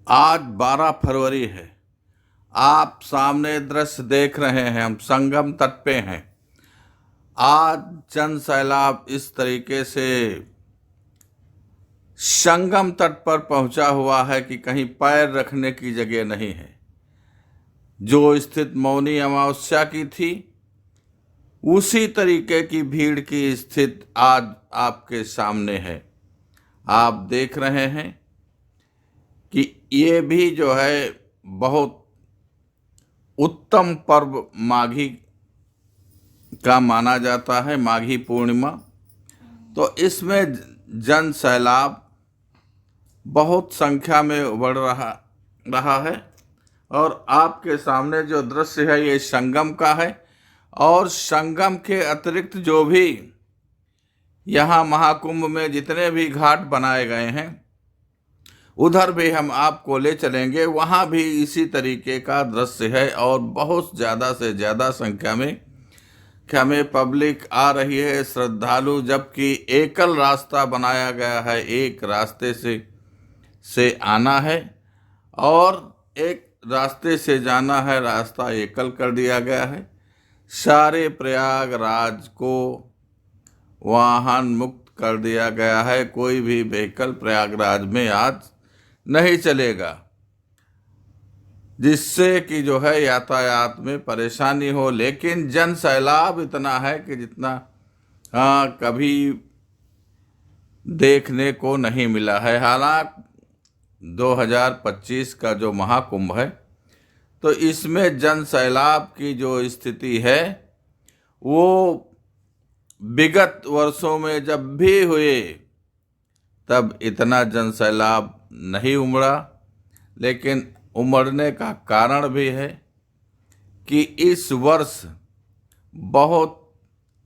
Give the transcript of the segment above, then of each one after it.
आज 12 फरवरी है। आप सामने दृश्य देख रहे हैं, हम संगम तट पे हैं। आज जन सैलाब इस तरीके से संगम तट पर पहुंचा हुआ है कि कहीं पैर रखने की जगह नहीं है। जो स्थिति मौनी अमावस्या की थी, उसी तरीके की भीड़ की स्थिति आज आपके सामने है। आप देख रहे हैं कि ये भी जो है बहुत उत्तम पर्व माघी का माना जाता है, माघी पूर्णिमा। तो इसमें जन सैलाब बहुत संख्या में बढ़ रहा है। और आपके सामने जो दृश्य है ये संगम का है। और संगम के अतिरिक्त जो भी यहाँ महाकुंभ में जितने भी घाट बनाए गए हैं, उधर भी हम आपको ले चलेंगे। वहाँ भी इसी तरीके का दृश्य है और बहुत ज़्यादा से ज़्यादा संख्या में पब्लिक आ रही है, श्रद्धालु। जबकि एकल रास्ता बनाया गया है, एक रास्ते से आना है और एक रास्ते से जाना है। रास्ता एकल कर दिया गया है। सारे प्रयागराज को वाहन मुक्त कर दिया गया है। कोई भी व्हीकल प्रयागराज में आज नहीं चलेगा, जिससे कि जो है यातायात में परेशानी हो। लेकिन जन सैलाब इतना है कि जितना कभी देखने को नहीं मिला है। हालांकि 2025 का जो महाकुंभ है, तो इसमें जन सैलाब की जो स्थिति है वो विगत वर्षों में जब भी हुए तब इतना जन सैलाब नहीं उमड़ा। लेकिन उमड़ने का कारण भी है कि इस वर्ष बहुत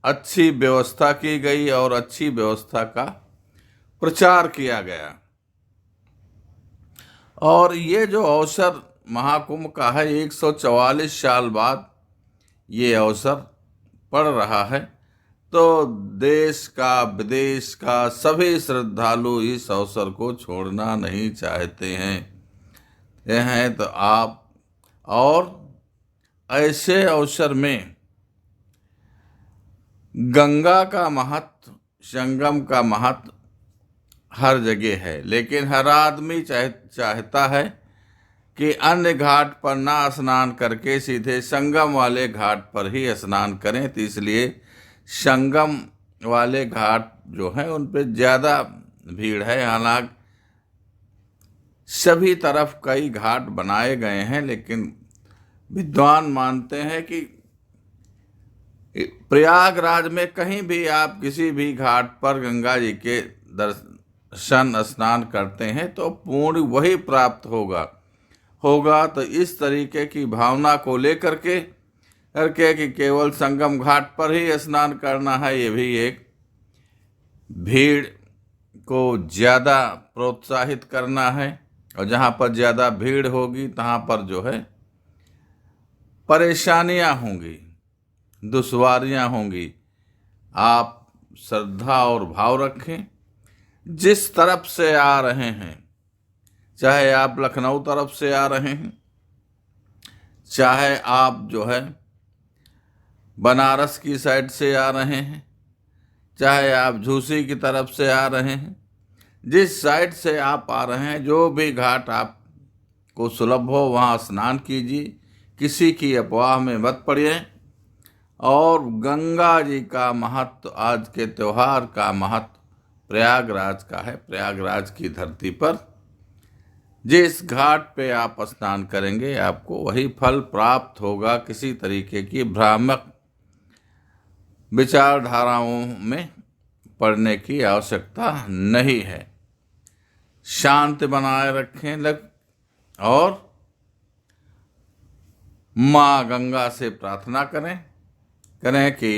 अच्छी व्यवस्था की गई और अच्छी व्यवस्था का प्रचार किया गया। और ये जो अवसर महाकुंभ का है, 144 साल बाद ये अवसर पड़ रहा है। तो देश का, विदेश का सभी श्रद्धालु इस अवसर को छोड़ना नहीं चाहते हैं। तो आप और ऐसे अवसर में गंगा का महत्व, संगम का महत्व हर जगह है। लेकिन हर आदमी चाहता है कि अन्य घाट पर ना स्नान करके सीधे संगम वाले घाट पर ही स्नान करें। तो इसलिए संगम वाले घाट जो हैं उन पे ज़्यादा भीड़ है। हालांकि सभी तरफ कई घाट बनाए गए हैं, लेकिन विद्वान मानते हैं कि प्रयागराज में कहीं भी आप किसी भी घाट पर गंगा जी के दर्शन स्नान करते हैं तो पुण्य वही प्राप्त होगा। तो इस तरीके की भावना को लेकर के कि केवल संगम घाट पर ही स्नान करना है, ये भी एक भीड़ को ज़्यादा प्रोत्साहित करना है। और जहाँ पर ज़्यादा भीड़ होगी तहाँ पर जो है परेशानियाँ होंगी, दुश्वारियाँ होंगी। आप श्रद्धा और भाव रखें। जिस तरफ से आ रहे हैं, चाहे आप लखनऊ तरफ से आ रहे हैं, चाहे आप जो है बनारस की साइड से आ रहे हैं, चाहे आप झूसी की तरफ से आ रहे हैं, जिस साइड से आप आ रहे हैं, जो भी घाट आपको सुलभ हो वहाँ स्नान कीजिए। किसी की अफवाह में मत पड़िए। और गंगा जी का महत्व, आज के त्यौहार का महत्व प्रयागराज का है। प्रयागराज की धरती पर जिस घाट पे आप स्नान करेंगे आपको वही फल प्राप्त होगा। किसी तरीके की भ्रामक विचारधाराओं में पड़ने की आवश्यकता नहीं है। शांति बनाए रखें और माँ गंगा से प्रार्थना करें कि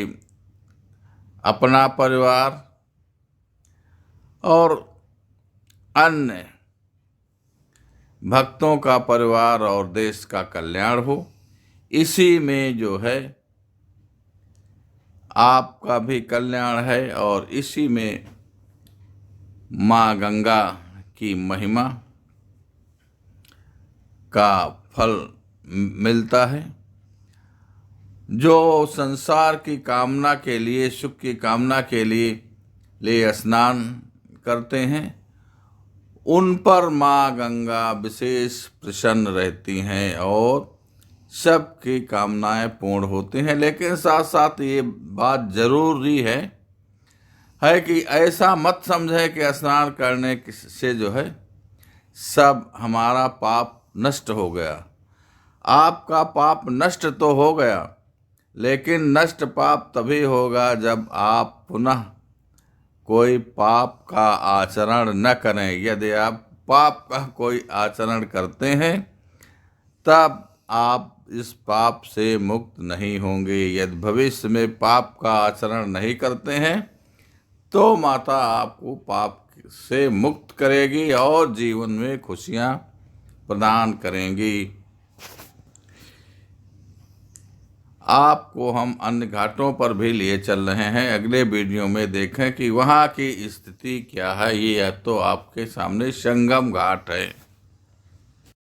अपना परिवार और अन्य भक्तों का परिवार और देश का कल्याण हो। इसी में जो है आपका भी कल्याण है और इसी में माँ गंगा की महिमा का फल मिलता है। जो संसार की कामना के लिए, सुख की कामना के लिए स्नान करते हैं, उन पर माँ गंगा विशेष प्रसन्न रहती हैं और सबकी कामनाएं पूर्ण होती हैं। लेकिन साथ साथ ये बात जरूरी है कि ऐसा मत समझे कि स्नान करने से जो है सब हमारा पाप नष्ट हो गया। आपका पाप नष्ट तो हो गया, लेकिन नष्ट पाप तभी होगा जब आप पुनः कोई पाप का आचरण न करें। यदि आप पाप का कोई आचरण करते हैं तब आप इस पाप से मुक्त नहीं होंगे। यदि भविष्य में पाप का आचरण नहीं करते हैं तो माता आपको पाप से मुक्त करेगी और जीवन में खुशियां प्रदान करेंगी। आपको हम अन्य घाटों पर भी लिए चल रहे हैं। अगले वीडियो में देखें कि वहाँ की स्थिति क्या है। ये तो आपके सामने संगम घाट है।